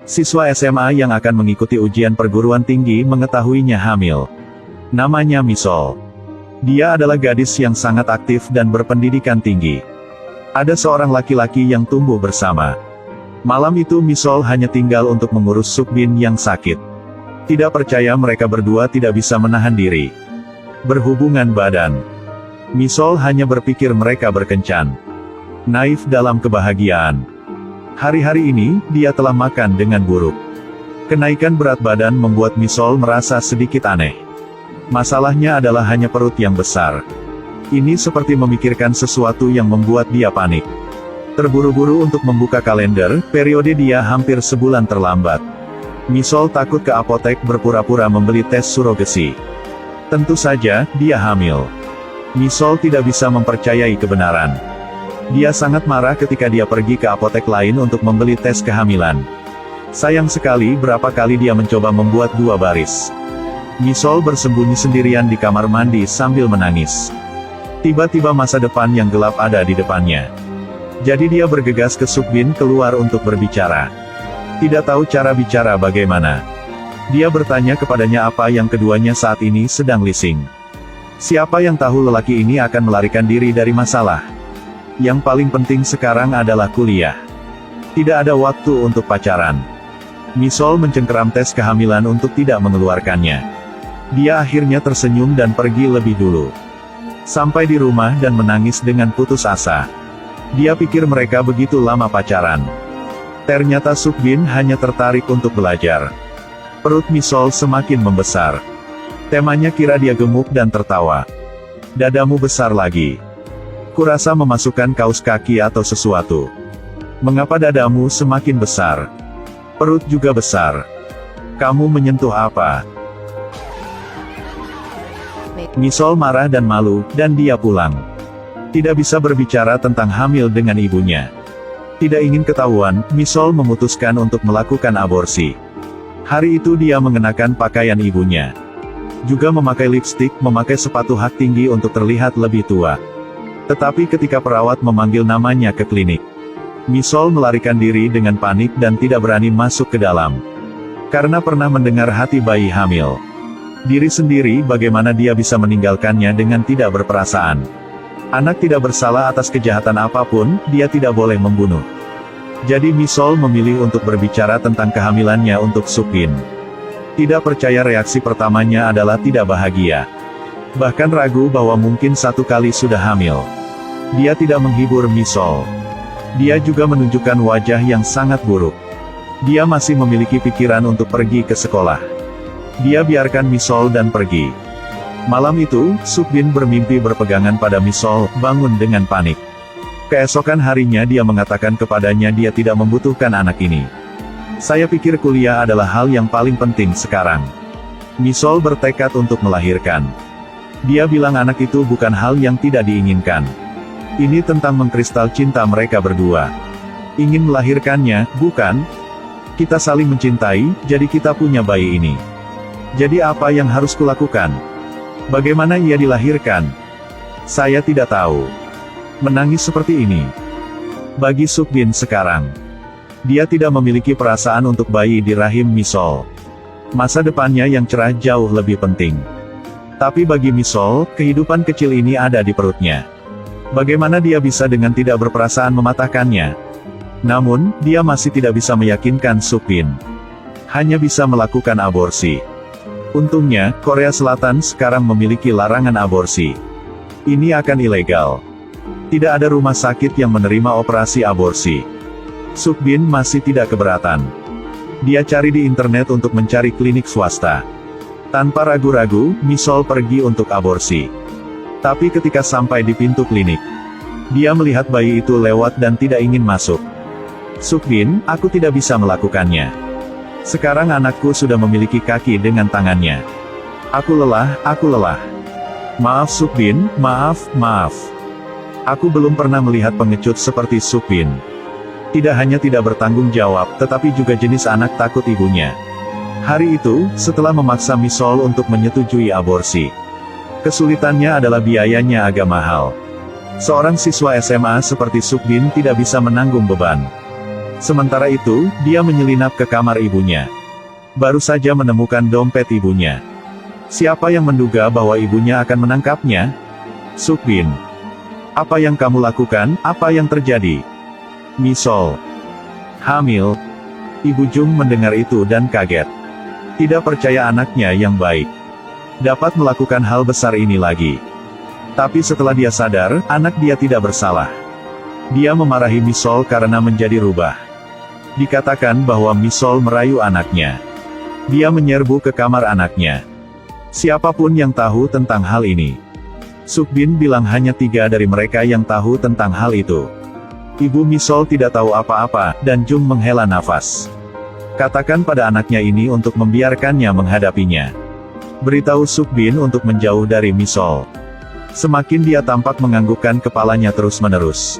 Siswa SMA yang akan mengikuti ujian perguruan tinggi mengetahuinya hamil. Namanya Misol. Dia adalah gadis yang sangat aktif dan berpendidikan tinggi. Ada seorang laki-laki yang tumbuh bersama. Malam itu Misol hanya tinggal untuk mengurus Sukbin yang sakit. Tidak percaya mereka berdua tidak bisa menahan diri. Berhubungan badan. Misol hanya berpikir mereka berkencan. Naif dalam kebahagiaan. Hari-hari ini, dia telah makan dengan buruk. Kenaikan berat badan membuat Misol merasa sedikit aneh. Masalahnya adalah hanya perut yang besar. Ini seperti memikirkan sesuatu yang membuat dia panik. Terburu-buru untuk membuka kalender, periode dia hampir sebulan terlambat. Misol takut ke apotek berpura-pura membeli tes surogasi. Tentu saja, dia hamil. Misol tidak bisa mempercayai kebenaran. Dia sangat marah ketika dia pergi ke apotek lain untuk membeli tes kehamilan. Sayang sekali berapa kali dia mencoba membuat 2 baris. Misol bersembunyi sendirian di kamar mandi sambil menangis. Tiba-tiba masa depan yang gelap ada di depannya. Jadi dia bergegas ke Sukbin keluar untuk berbicara. Tidak tahu cara bicara bagaimana. Dia bertanya kepadanya apa yang keduanya saat ini sedang lising. Siapa yang tahu lelaki ini akan melarikan diri dari masalah. Yang paling penting sekarang adalah kuliah. Tidak ada waktu untuk pacaran. Misol mencengkeram tes kehamilan untuk tidak mengeluarkannya. Dia akhirnya tersenyum dan pergi lebih dulu. Sampai di rumah dan menangis dengan putus asa. Dia pikir mereka begitu lama pacaran. Ternyata Sukbin hanya tertarik untuk belajar. Perut Misol semakin membesar. Temanya kira dia gemuk dan tertawa. Dadamu besar lagi. Kurasa memasukkan kaos kaki atau sesuatu. Mengapa dadamu semakin besar? Perut juga besar. Kamu menyentuh apa? Misol marah dan malu, dan dia pulang. Tidak bisa berbicara tentang hamil dengan ibunya. Tidak ingin ketahuan, Misol memutuskan untuk melakukan aborsi. Hari itu dia mengenakan pakaian ibunya. Juga memakai lipstik, memakai sepatu hak tinggi untuk terlihat lebih tua. Tetapi ketika perawat memanggil namanya ke klinik, Misol melarikan diri dengan panik dan tidak berani masuk ke dalam. Karena pernah mendengar hati bayi hamil. Diri sendiri bagaimana dia bisa meninggalkannya dengan tidak berperasaan. Anak tidak bersalah atas kejahatan apapun, dia tidak boleh membunuh. Jadi Misol memilih untuk berbicara tentang kehamilannya untuk Sukbin. Tidak percaya reaksi pertamanya adalah tidak bahagia. Bahkan ragu bahwa mungkin 1 kali sudah hamil. Dia tidak menghibur Misol. Dia juga menunjukkan wajah yang sangat buruk. Dia masih memiliki pikiran untuk pergi ke sekolah. Dia biarkan Misol dan pergi. Malam itu, Sukbin bermimpi berpegangan pada Misol, bangun dengan panik. Keesokan harinya dia mengatakan kepadanya dia tidak membutuhkan anak ini. Saya pikir kuliah adalah hal yang paling penting sekarang. Misol bertekad untuk melahirkan. Dia bilang anak itu bukan hal yang tidak diinginkan. Ini tentang mengkristal cinta mereka berdua. Ingin melahirkannya, bukan? Kita saling mencintai, jadi kita punya bayi ini. Jadi apa yang harus kulakukan? Bagaimana ia dilahirkan? Saya tidak tahu. Menangis seperti ini. Bagi Sukbin sekarang, dia tidak memiliki perasaan untuk bayi di rahim Misol. Masa depannya yang cerah jauh lebih penting. Tapi bagi Misol, kehidupan kecil ini ada di perutnya. Bagaimana dia bisa dengan tidak berperasaan mematahkannya? Namun, dia masih tidak bisa meyakinkan Sukbin. Hanya bisa melakukan aborsi. Untungnya, Korea Selatan sekarang memiliki larangan aborsi. Ini akan ilegal. Tidak ada rumah sakit yang menerima operasi aborsi. Sukbin masih tidak keberatan. Dia cari di internet untuk mencari klinik swasta. Tanpa ragu-ragu, Misol pergi untuk aborsi. Tapi ketika sampai di pintu klinik, dia melihat bayi itu lewat dan tidak ingin masuk. Sukbin, aku tidak bisa melakukannya. Sekarang anakku sudah memiliki kaki dengan tangannya. Aku lelah, aku lelah. Maaf Sukbin, maaf. Aku belum pernah melihat pengecut seperti Sukbin. Tidak hanya tidak bertanggung jawab, tetapi juga jenis anak takut ibunya. Hari itu, setelah memaksa Misol untuk menyetujui aborsi. Kesulitannya adalah biayanya agak mahal. Seorang siswa SMA seperti Sukbin tidak bisa menanggung beban. Sementara itu, dia menyelinap ke kamar ibunya. Baru saja menemukan dompet ibunya. Siapa yang menduga bahwa ibunya akan menangkapnya? Sukbin. Apa yang kamu lakukan? Apa yang terjadi? Misol. Hamil. Ibu Jung mendengar itu dan kaget. Tidak percaya anaknya yang baik dapat melakukan hal besar ini lagi. Tapi setelah dia sadar, anak dia tidak bersalah. Dia memarahi Misol karena menjadi rubah. Dikatakan bahwa Misol merayu anaknya. Dia menyerbu ke kamar anaknya. Siapapun yang tahu tentang hal ini. Sukbin bilang hanya 3 dari mereka yang tahu tentang hal itu. Ibu Misol tidak tahu apa-apa, dan Jung menghela nafas. Katakan pada anaknya ini untuk membiarkannya menghadapinya. Beritahu Sukbin untuk menjauh dari Misol. Semakin dia tampak menganggukkan kepalanya terus-menerus.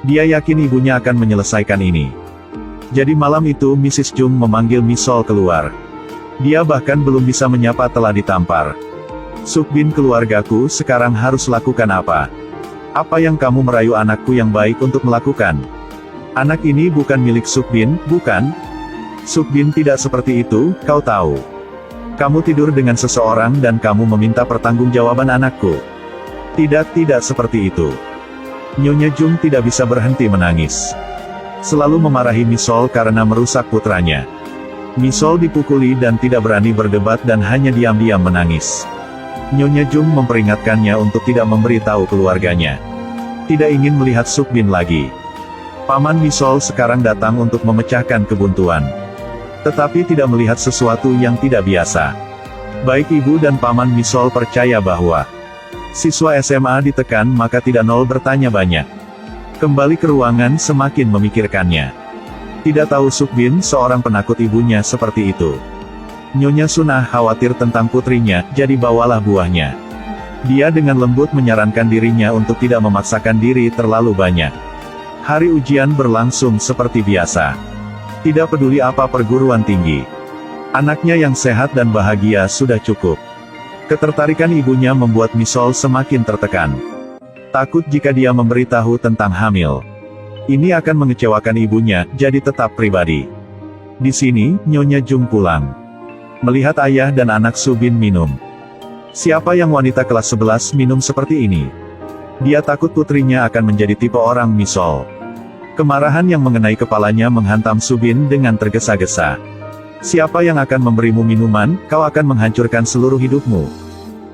Dia yakin ibunya akan menyelesaikan ini. Jadi malam itu Mrs. Jung memanggil Misol keluar. Dia bahkan belum bisa menyapa telah ditampar. Sukbin, keluargaku sekarang harus lakukan apa? Apa yang kamu merayu anakku yang baik untuk melakukan? Anak ini bukan milik Sukbin, bukan? Sukbin tidak seperti itu, kau tahu. Kamu tidur dengan seseorang dan kamu meminta pertanggungjawaban anakku. Tidak seperti itu. Nyonya Jung tidak bisa berhenti menangis. Selalu memarahi Misol karena merusak putranya. Misol dipukuli dan tidak berani berdebat dan hanya diam-diam menangis. Nyonya Jung memperingatkannya untuk tidak memberitahu keluarganya. Tidak ingin melihat Sukbin lagi. Paman Misol sekarang datang untuk memecahkan kebuntuan. Tetapi tidak melihat sesuatu yang tidak biasa. Baik ibu dan paman Misol percaya bahwa siswa SMA ditekan maka tidak nol bertanya banyak. Kembali ke ruangan semakin memikirkannya. Tidak tahu Sukbin seorang penakut ibunya seperti itu. Nyonya Sunah khawatir tentang putrinya, jadi bawalah buahnya. Dia dengan lembut menyarankan dirinya untuk tidak memaksakan diri terlalu banyak. Hari ujian berlangsung seperti biasa. Tidak peduli apa perguruan tinggi. Anaknya yang sehat dan bahagia sudah cukup. Ketertarikan ibunya membuat Misol semakin tertekan. Takut jika dia memberitahu tentang hamil. Ini akan mengecewakan ibunya, jadi tetap pribadi. Di sini, Nyonya Jung pulang. Melihat ayah dan anak Subin minum. Siapa yang wanita kelas 11 minum seperti ini? Dia takut putrinya akan menjadi tipe orang Misol. Kemarahan yang mengenai kepalanya menghantam Subin dengan tergesa-gesa. Siapa yang akan memberimu minuman, kau akan menghancurkan seluruh hidupmu.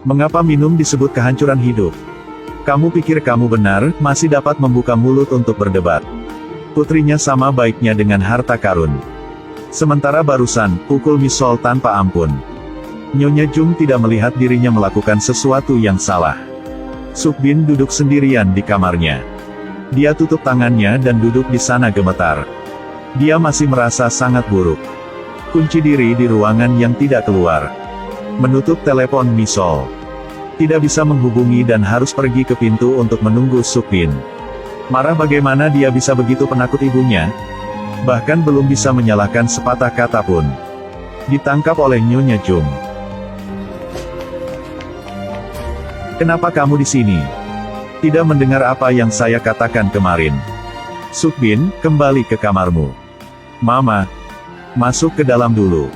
Mengapa minum disebut kehancuran hidup? Kamu pikir kamu benar, masih dapat membuka mulut untuk berdebat. Putrinya sama baiknya dengan harta karun. Sementara barusan, pukul Misol tanpa ampun. Nyonya Jung tidak melihat dirinya melakukan sesuatu yang salah. Sukbin duduk sendirian di kamarnya. Dia tutup tangannya dan duduk di sana gemetar. Dia masih merasa sangat buruk. Kunci diri di ruangan yang tidak keluar. Menutup telepon Misol. Tidak bisa menghubungi dan harus pergi ke pintu untuk menunggu Sukbin. Marah bagaimana dia bisa begitu penakut ibunya? Bahkan belum bisa menyalahkan sepatah kata pun. Ditangkap oleh Nyonya Jung. Kenapa kamu di sini? Tidak mendengar apa yang saya katakan kemarin. Sukbin, kembali ke kamarmu. Mama, masuk ke dalam dulu.